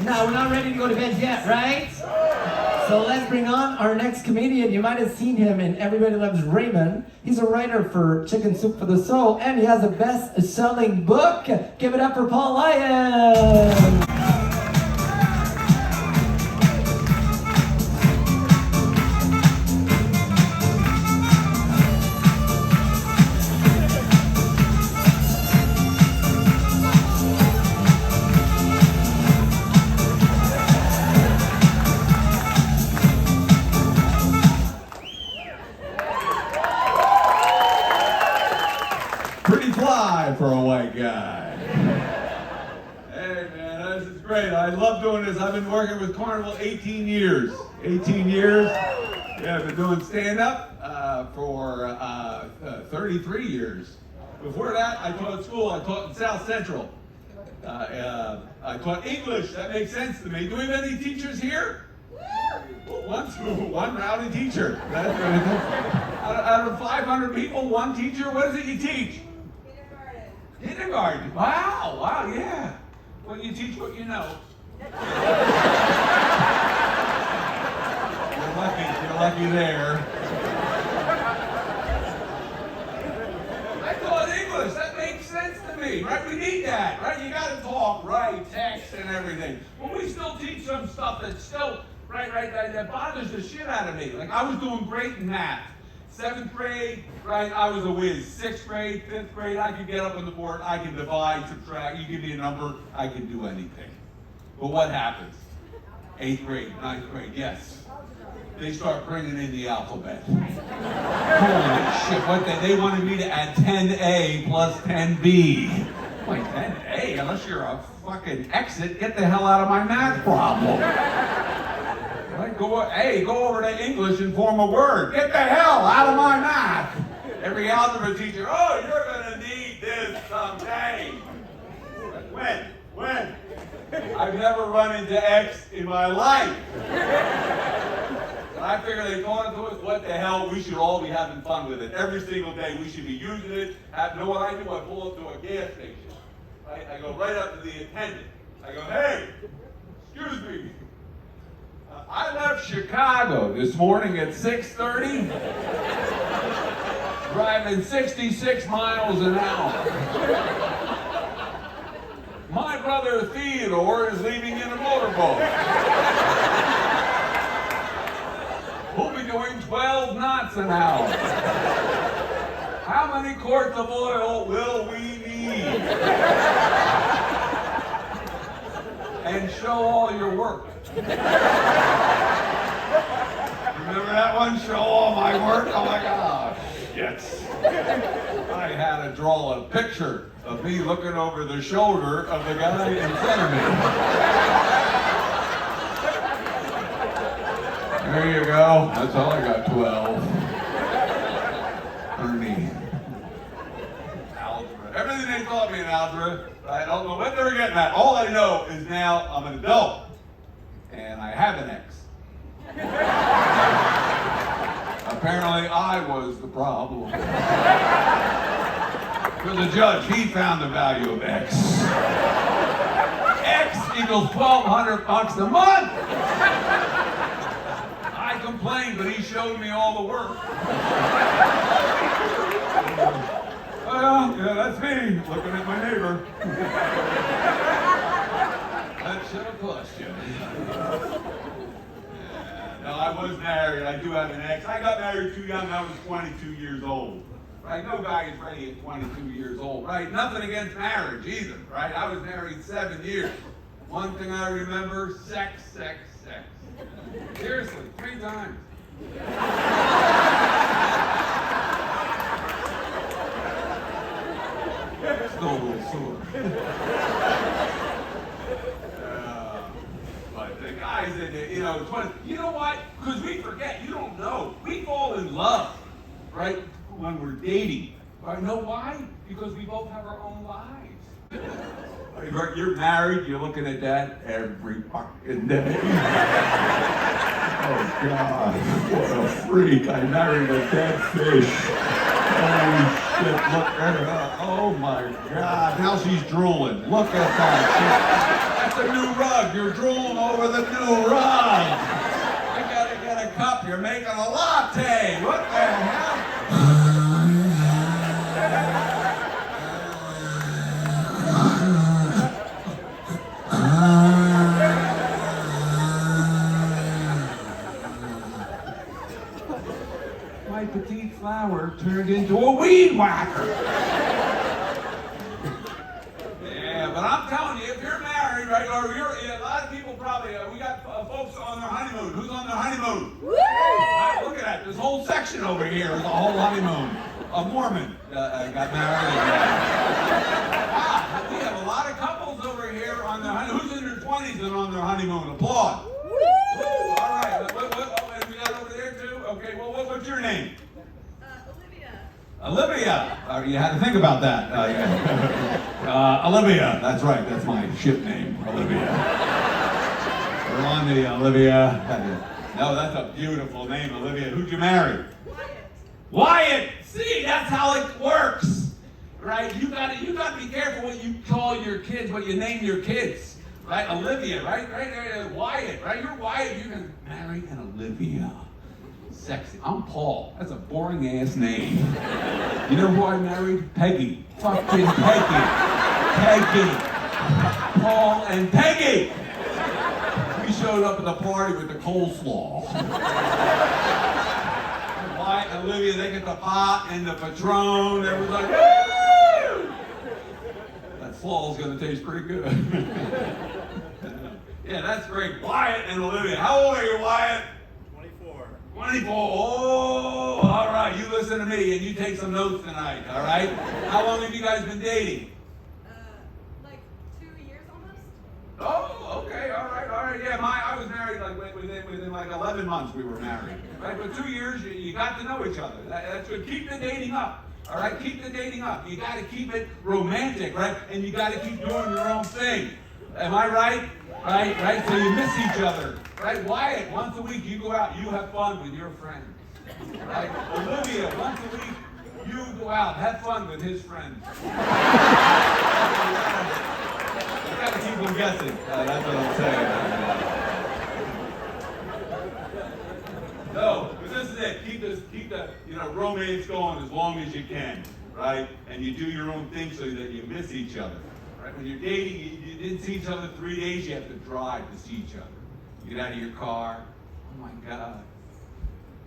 No, we're not ready to go to bed yet, right? So let's bring on our next comedian. You might have seen him in Everybody Loves Raymond. He's a writer for Chicken Soup for the Soul, and he has a best-selling book. Give it up for Paul Lyon. Pretty fly for a white guy. Hey man, this is great. I love doing this. I've been working with Carnival 18 years. 18 years. Yeah, I've been doing stand-up for 33 years. Before that, I taught school. I taught in South Central. I taught English. That makes sense to me. Do we have any teachers here? One rowdy teacher. Out of 500 people, one teacher. What is it you teach? Kindergarten. Wow, yeah. Well, you teach what you know. You're lucky there. I taught English. That makes sense to me, right? We need that, right? You got to talk, right? Text and everything. But we still teach some stuff that's still, right, that bothers the shit out of me. Like, I was doing great in math. 7th grade, right, I was a whiz. 6th grade, 5th grade, I could get up on the board, I can divide, subtract, you give me a number, I can do anything. But what happens? 8th grade, 9th grade, yes. They start bringing in the alphabet. Holy shit, they wanted me to add 10A plus 10B. Like 10A, unless you're a fucking exit, get the hell out of my math problem. Right? Go over to English and form a word. Get the hell out of my math. Every algebra teacher, oh, you're gonna need this someday. When? I've never run into X in my life. And I figure they've gone to us, what the hell, we should all be having fun with it. Every single day we should be using it. Know what I do? I pull up to a gas station. Right? I go right up to the attendant. I go, hey, excuse me. I left Chicago this morning at 6:30, driving 66 miles an hour. My brother Theodore is leaving in a motorboat. We'll be doing 12 knots an hour. How many quarts of oil will we need? And show all your work. Remember that one? Show all my work? Oh my gosh. Yes. I had to draw a picture of me looking over the shoulder of the guy in front of me. There you go. That's all I got, 12. Ernie. Algebra. Everything they taught me in algebra, I don't know what they were getting at. All I know is now I'm an adult. And I have an ex. Apparently I was the problem. For the judge, he found the value of X. X equals $1,200 a month. I complained, but he showed me all the work. Well, yeah, that's me, looking at my neighbor. That should have cost you. No, I was married. I do have an ex. I got married too young. I was 22 years old. Right? No guy is ready at 22 years old. Right? Nothing against marriage either. Right? I was married 7 years. One thing I remember: sex. Seriously, 3 times. Still a little sore. But the guys in it, 20, you know what? Because we forget, you don't know. We fall in love, right, when we're dating. Right? Know why? Because we both have our own lives. You're married, you're looking at that every fucking day. Oh God, what a freak. I married a dead fish. Holy shit, look at her. Oh my God, now she's drooling. Look at that. That's the new rug. You're drooling over the new rug. I gotta get a cup. You're making a latte. What the hell? My petite flower turned into a weed whacker. Yeah, but I'm telling you, if you're married, right, or a lot of people probably, we got folks on their honeymoon. Who's on their honeymoon? Woo! Right, look at that. This whole section over here is a whole honeymoon. A Mormon got married. Wow, we have a lot of couples over here on their honeymoon. Who's in their 20s and on their honeymoon? Applaud. Woo! All right. What, we got over there too? Okay, well, what's your name? Olivia. You had to think about that. Yeah. Olivia. That's right. That's my ship name, Olivia. We're on the Olivia. No, that's a beautiful name, Olivia. Who'd you marry? Wyatt. See, that's how it works, right? You gotta be careful what you call your kids, what you name your kids, right? Olivia, right? Wyatt, right? You're Wyatt. You're gonna marry an Olivia. Sexy. I'm Paul. That's a boring ass name. You know who I married? Peggy. Fucking Peggy. Peggy. Paul and Peggy. We showed up at the party with the coleslaw. Wyatt and Olivia, they get the pot and the Patron. Everyone's like, woo! That slaw's gonna taste pretty good. Yeah, that's great. Wyatt and Olivia. How old are you, Wyatt? 24. Oh, all right. You listen to me and you take some notes tonight, all right? How long have you guys been dating? Like 2 years almost. Oh, okay. All right. Yeah, I was married like within like 11 months we were married. Right? But 2 years, you got to know each other. That's good. Keep the dating up. All right? Keep the dating up. You got to keep it romantic, right? And you got to keep doing your own thing. Am I right? Right? So you miss each other. Right? Wyatt, once a week you go out, you have fun with your friends. Right? Olivia, once a week you go out, have fun with his friends. You gotta keep them guessing. That's what I'm saying. No, but this is it. Keep the romance going as long as you can, right? And you do your own thing so that you miss each other. Right? When you're dating, you didn't see each other 3 days, you have to drive to see each other. You get out of your car, oh my God,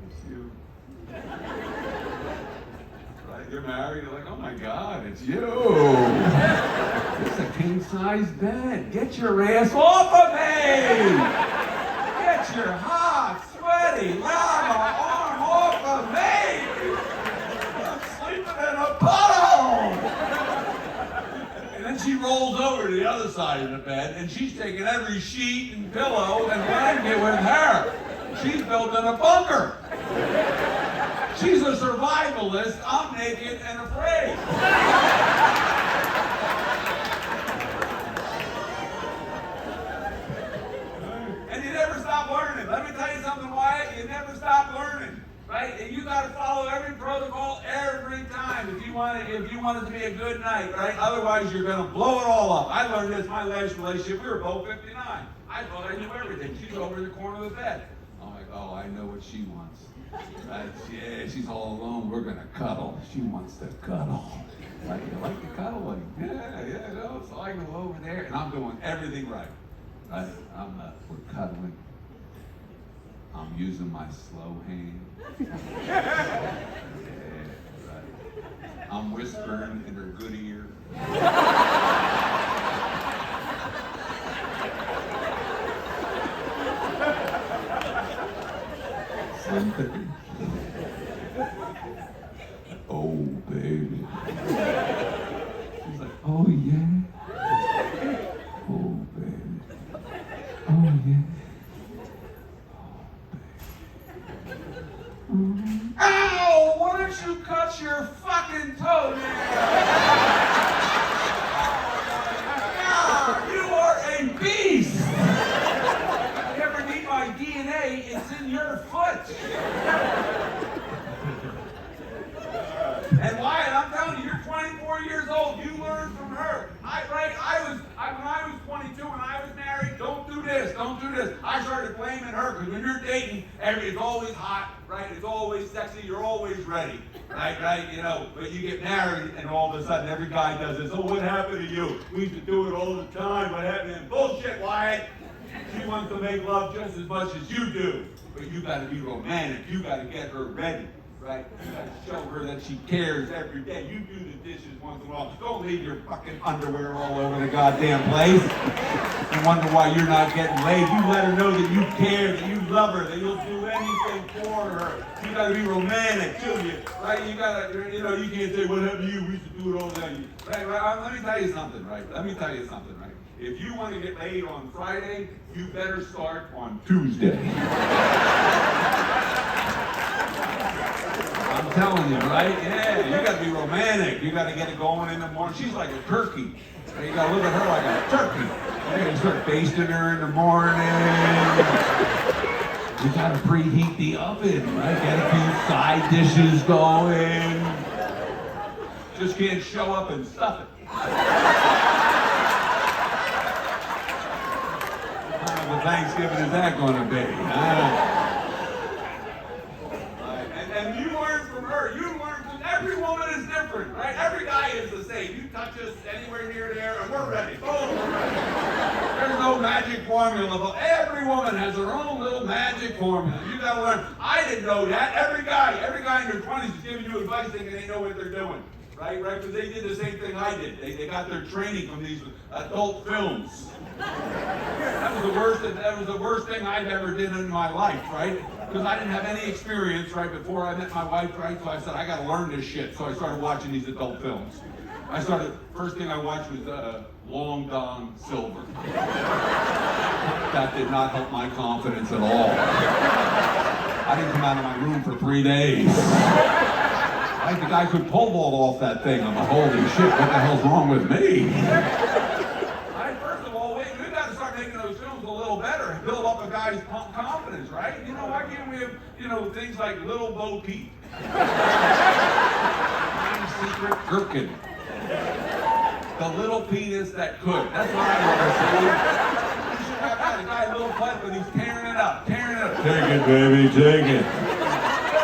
it's you. Right? You're married, you're like, oh my God, it's you. It's a king-size bed. Get your ass off of me! Get your hot, sweaty, llama arm off of me! I'm sleeping in a puddle! And then she rolls over to the other side of the bed, and she's taking every sheet and pillow and blanket with her. She's built in a bunker. She's a survivalist. I'm naked and afraid. And you never stop learning. Let me tell you something, Wyatt. You never stop learning. Right? And you got to follow every protocol every time if you want it to be a good night, right? Otherwise, you're going to blow it all up. I learned this my last relationship. We were both 59. I thought I knew everything. She's over in the corner of the bed. I'm like, oh, I know what she wants. Right? Yeah, she's all alone. We're going to cuddle. She wants to cuddle. Like, you like to cuddle? Like, yeah. No. So I go over there, and I'm doing everything right. Right? We're cuddling. I'm using my slow hand. Yeah, right. I'm whispering in her good ear. Slim Pickens. Oh, baby. She's like, oh, yeah. Oh, baby. Oh, yeah. Ow! Why don't you cut your fucking toenail? God, you are a beast! If you ever need my DNA, it's in your foot. And Wyatt, I'm telling you, you're 24 years old. You learn from her. When I was 22 and I was married, don't do this. I started blaming her because when you're dating, it's always hot, right? It's always sexy. You're always ready, right? You know, but you get married and all of a sudden every guy does this. Oh, what happened to you? We used to do it all the time. What happened? Bullshit, Wyatt. She wants to make love just as much as you do. But you got to be romantic. You got to get her ready. Right? You gotta show her that she cares every day. You do the dishes once in a while. Don't leave your fucking underwear all over the goddamn place and wonder why you're not getting laid. You let her know that you care, that you love her, that you'll do anything for her. You gotta be romantic too. Right? You gotta, you know, you can't say, what happened to you? We used to do it all the time. Right? Let me tell you something, right? If you want to get laid on Friday, you better start on Tuesday. I'm telling you, right? Yeah, you gotta be romantic. You gotta get it going in the morning. She's like a turkey. You gotta look at her like a turkey. You gotta start basting her in the morning. You gotta preheat the oven, right? Get a few side dishes going. Just can't show up and stuff it. What kind of a Thanksgiving is that gonna be? And you learn from her. You learn from every woman is different, right? Every guy is the same. You touch us anywhere near there, and we're ready. Boom, we're ready. There's no magic formula, but every woman has her own little magic formula. You gotta learn. I didn't know that. Every guy in their 20s is giving you advice thinking they know what they're doing, right? Because they did the same thing I did. They got their training from these adult films. That was the worst thing I've ever did in my life, right? Because I didn't have any experience, right, before I met my wife, right? So I said, I gotta learn this shit. So I started watching these adult films. First thing I watched was Long Don Silver. That did not help my confidence at all. I didn't come out of my room for 3 days. I think I could pole vault off that thing. I'm like, holy shit, what the hell's wrong with me? First of all, we gotta start making those films a little better. Build up a guy's confidence, right? You know, why can't we have, you know, things like Little Bo Peep? Secret Gherkin. The little penis that could. That's what I want to see. You should have that. A guy a little butt, but he's tearing it up. Take it, baby, take it.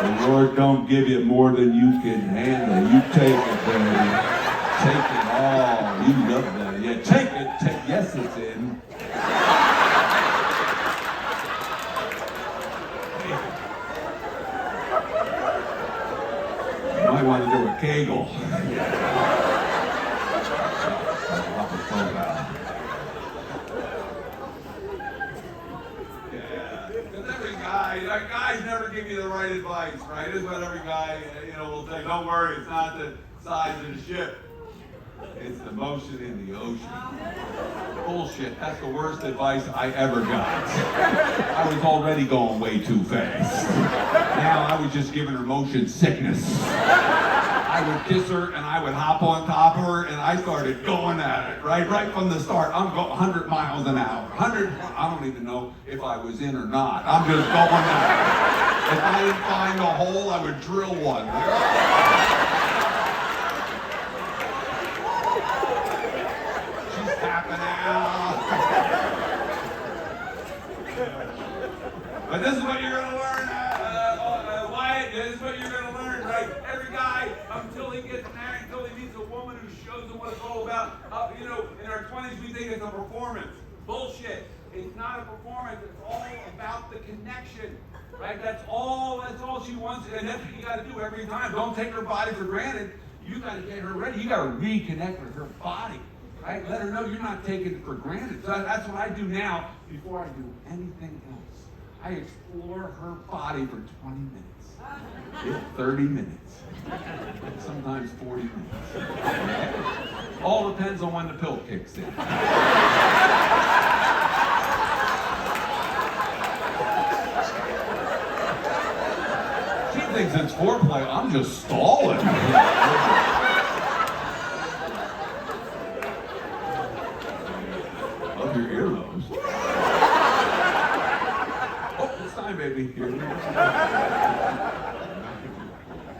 The Lord don't give you more than you can handle. You take it, baby. Take it all. You love that. Yeah, take it. Yes, it's in. You might want to do a Kegel. Guys never give you the right advice, right? This is what every guy, you know, will say. Don't worry, it's not the size of the ship. It's the motion in the ocean. Bullshit. That's the worst advice I ever got. I was already going way too fast. Now I was just giving her motion sickness. I would kiss her and I would hop on top of her and I started going at it, right from the start. I'm going 100 miles an hour. 100, I don't even know if I was in or not. I'm just going at it. If I didn't find a hole, I would drill one. She's tapping out. But this is what you're going to learn, Wyatt. This is what you're going to learn, right? Every guy, until he gets married, until he meets a woman who shows him what it's all about. You know, in our 20s, we think it's a performance. Bullshit. It's not a performance. It's all about the connection, right? That's all she wants, and that's what you got to do every time. Don't take her body for granted. You got to get her ready. You got to reconnect with her body, right? Let her know you're not taking it for granted. So that's what I do now before I do anything else. I explore her body for 20 minutes, 30 minutes, sometimes 40 minutes. All depends on when the pill kicks in. She thinks it's foreplay. I'm just stalling. Love your earlobes. Baby.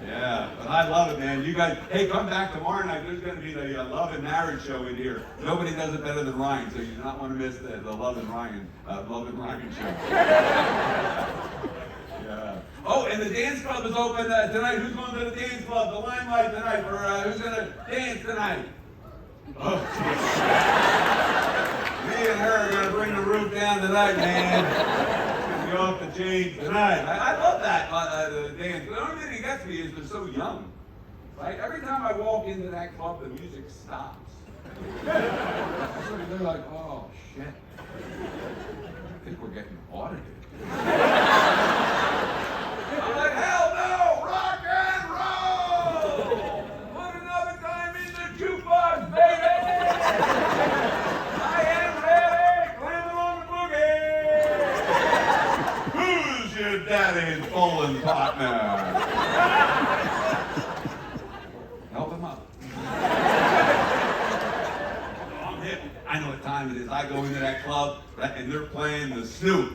Yeah, but I love it, man. man. You guys, hey, come back tomorrow night. There's going to be the Love and Marriage show in here. Nobody does it better than Ryan, so you do not want to miss the Love and Ryan show. Yeah. Oh, and the dance club is open tonight. Who's going to the dance club? The Limelight tonight. For who's going to dance tonight? Oh, geez. Me and her are going to bring the roof down tonight, man. Go off the chain tonight. I love that dance. The only thing that gets me is they're so young. Right? Every time I walk into that club, the music stops. They're like, oh shit. I think we're getting audited. I'm like, hell no! Rock and roll! Put another time in the jukebox, baby! I am ready! Climb on the boogie! Who's your daddy's bowling partner? Help him up. I'm hip. I know what time it is. I go into that club, right, and they're playing the Snoop,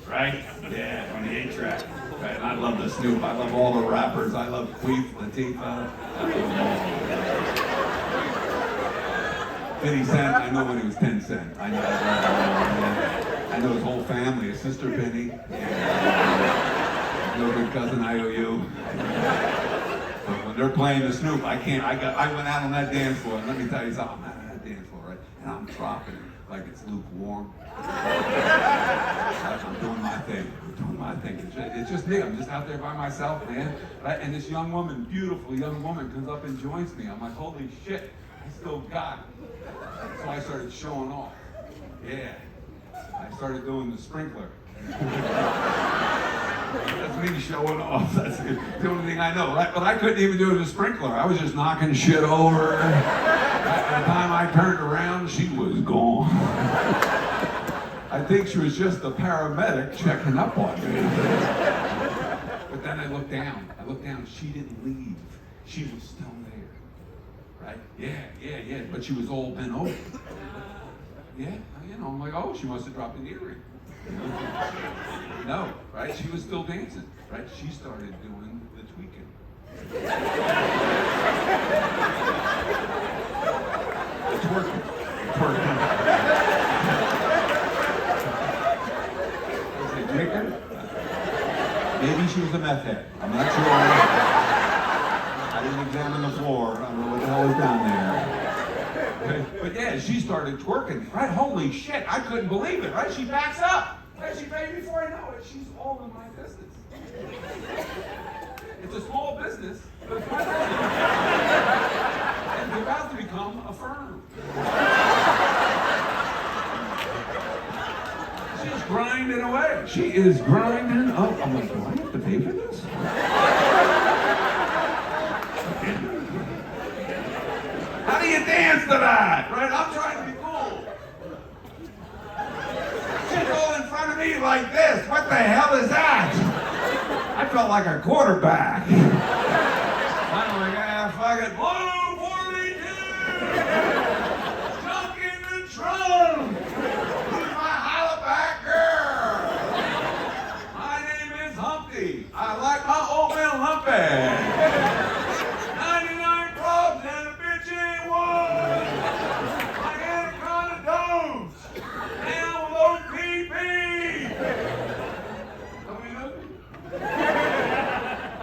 right? Yeah, on the 8-track. Right, and I love the Snoop. I love all the rappers. I love Queef, Latifah. I love them all. 50 Cent, I know when he was 10 Cent. I know his whole family, his sister Penny. Yeah. No good cousin IOU. But when they're playing the Snoop, I can't. I went out on that dance floor, and let me tell you something. I'm out on that dance floor, right? And I'm dropping like it's lukewarm. I'm doing my thing. It's just me. I'm just out there by myself, man. Right? And this young woman, beautiful young woman, comes up and joins me. I'm like, holy shit, I still got it. So I started showing off. Yeah. I started doing the sprinkler. That's me showing off. That's the only thing I know, right? But I couldn't even do the sprinkler. I was just knocking shit over. By the time I turned around, she was gone. I think she was just a paramedic checking up on me. But then I looked down. She didn't leave. She was still there. Right? Yeah. But she was all bent over. Yeah, I'm like, oh, she must have dropped an earring. No, right? She was still dancing, right? She started doing the tweaking. The twerking. Was it tweaking? Maybe she was a meth head. I'm not sure. I didn't examine the floor. I don't know what the hell was down there. But yeah, she started twerking, right? Holy shit, I couldn't believe it, right? She backs up. Right? She paid before I know it. She's all in my business. It's a small business, but it's my business. And it's about to become a firm. She's grinding away. She is grinding up. I'm like, do I have to pay for this? How do you dance to that? Right? I'm trying to be cool. She's all in front of me like this. What the hell is that? I felt like a quarterback. I'm like, fuck it. Blue 42! Jump in the trunk! Who's my hollaback girl? My name is Humpty. I like my oatmeal lumpy. 99 clubs and a bitch ain't one. My anaconda domes. Now with OPP. How many of them?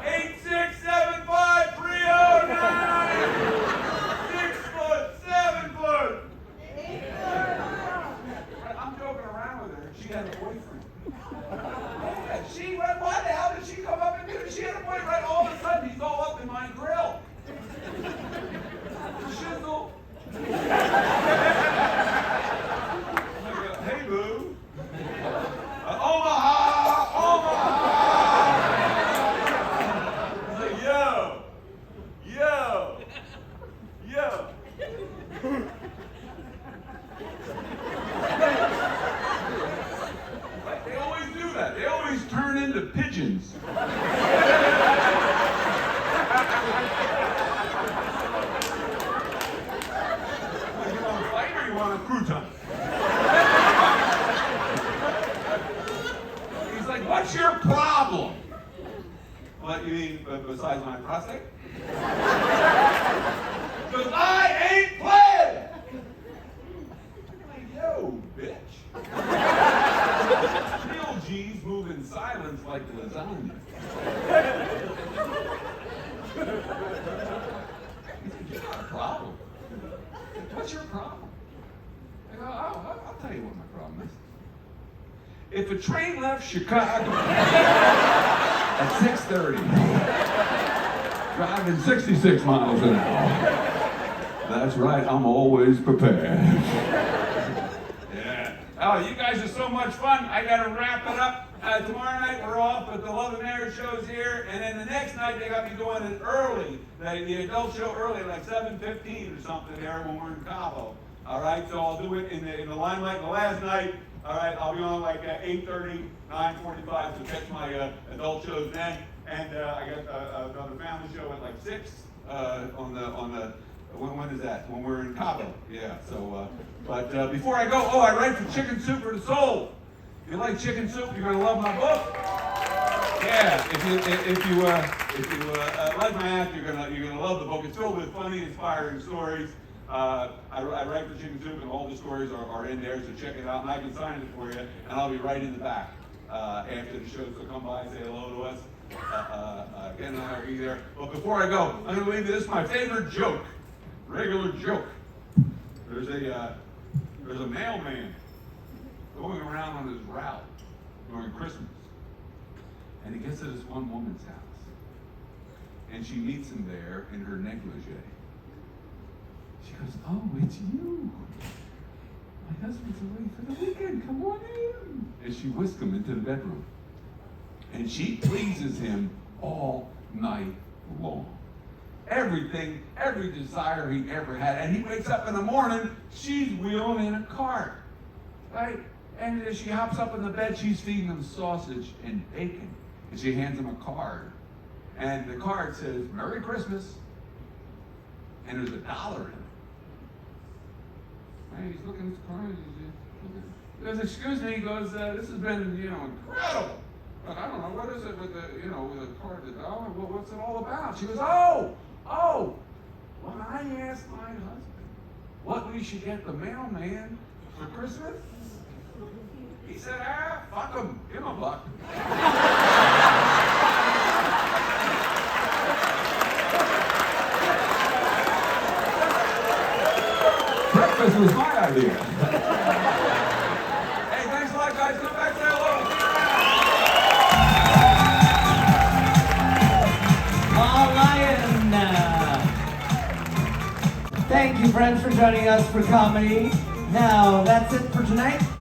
8675309. 6 foot, 7 foot. 8 foot. I'm joking around with her. She had a boyfriend. Yeah, she went, what the hell did she come up and do? She had a boyfriend. Right, all of a sudden he's all up in my grill. Shizzle. Hey, boo. Omaha! I was like, yo. Right, they always do that. They always turn into pigeons. On a crouton. He's like, what's your problem? What, you mean besides my prostate? Because I ain't playing. Like, yo, bitch. Real G's move in silence like lasagna. You got a problem. What's your problem? I'll tell you what my problem is. If a train left Chicago at 6:30, driving 66 miles an hour, that's right, I'm always prepared. Yeah. Oh, you guys are so much fun. I got to wrap it up. Tomorrow night we're off, but the Love and Marriage show's here, and then the next night they got me doing it early, the adult show early, like 7:15 or something there when we're in Cabo. All right, so I'll do it in the limelight. The last night, all right, I'll be on like 8:30, 9:45 to catch my adult shows then, and I got another family show at like 6 on the. When is that? When we're in Cabo. Yeah. So, but before I go, I write for Chicken Soup for the Soul. If you like chicken soup, you're gonna love my book. Yeah. If you like my act, you're gonna love the book. It's filled with funny, inspiring stories. I write for Chicken Soup, and all the stories are in there, so check it out. And I can sign it for you, and I'll be right in the back after the show. So come by, say hello to us. Ken and I will be there. But before I go, I'm going to leave you this my favorite joke, regular joke. There's a mailman going around on his route during Christmas, and he gets to this one woman's house, and she meets him there in her negligee. She goes, "Oh, it's you. My husband's away for the weekend. Come on in." And she whisks him into the bedroom. And she pleases him all night long. Everything, every desire he ever had. And he wakes up in the morning, she's wheeling in a cart. Right? And as she hops up in the bed, she's feeding him sausage and bacon. And she hands him a card. And the card says, "Merry Christmas." And there's $1 in it. And he's looking at his card. He goes, "Excuse me." He goes, "This has been, incredible. But I don't know, what is it with the card, the dollar? What's it all about?" She goes, oh, when I asked my husband what we should get the mailman for Christmas, he said, fuck him, give him $1. Breakfast was my idea. Hey, thanks a lot, guys. Come back, say hello. Thank you, friends, for joining us for comedy. Now, that's it for tonight.